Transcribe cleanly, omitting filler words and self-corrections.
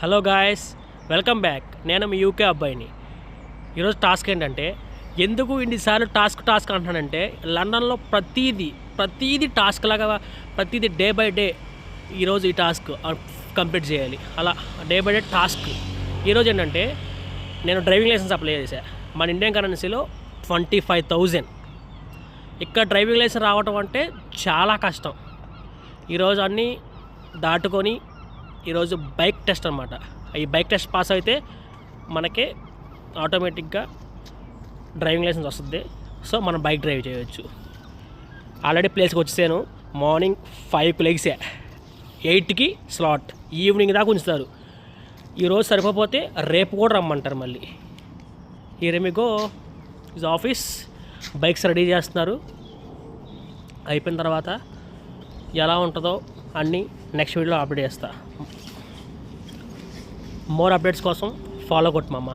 Hello guys, welcome back. నేను మీ UK అబ్బాయిని. ఈరోజు టాస్క్ ఏంటంటే, ఎందుకు ఇన్నిసార్లు టాస్క్ అంటున్నానంటే, లండన్లో ప్రతీది టాస్క్ లాగా, ప్రతీది డే బై డే ఈరోజు ఈ టాస్క్ కంప్లీట్ చేయాలి. అలా డే బై డే టాస్క్. ఈరోజు ఏంటంటే, నేను డ్రైవింగ్ లైసెన్స్ అప్లై చేశాను. మన ఇండియన్ కరెన్సీలో 25,000. ఇక్కడ డ్రైవింగ్ లైసెన్స్ రావటం అంటే చాలా కష్టం. ఈరోజు అన్నీ దాటుకొని ఈరోజు బైక్ టెస్ట్ అనమాట. ఈ బైక్ టెస్ట్ పాస్ అయితే మనకే ఆటోమేటిక్గా డ్రైవింగ్ లైసెన్స్ వస్తుంది. సో మనం బైక్ డ్రైవ్ చేయవచ్చు. ఆల్రెడీ ప్లేస్కి వచ్చేసాను. మార్నింగ్ 5కి లెగిసా, 8కి స్లాట్, ఈవినింగ్ దాకా ఉంచుతారు. ఈరోజు సరిపోతే రేపు కూడా రమ్మంటారు మళ్ళీ. ఈ రెమిగో ఈజ్ ఆఫీస్. బైక్స్ రెడీ చేస్తున్నారు. అయిపోయిన తర్వాత ఎలా ఉంటుందో అన్నీ నెక్స్ట్ వీడియోలో అప్డేట్ చేస్తా. మోర్ అప్డేట్స్ కోసం ఫాలో కొట్టు మామ.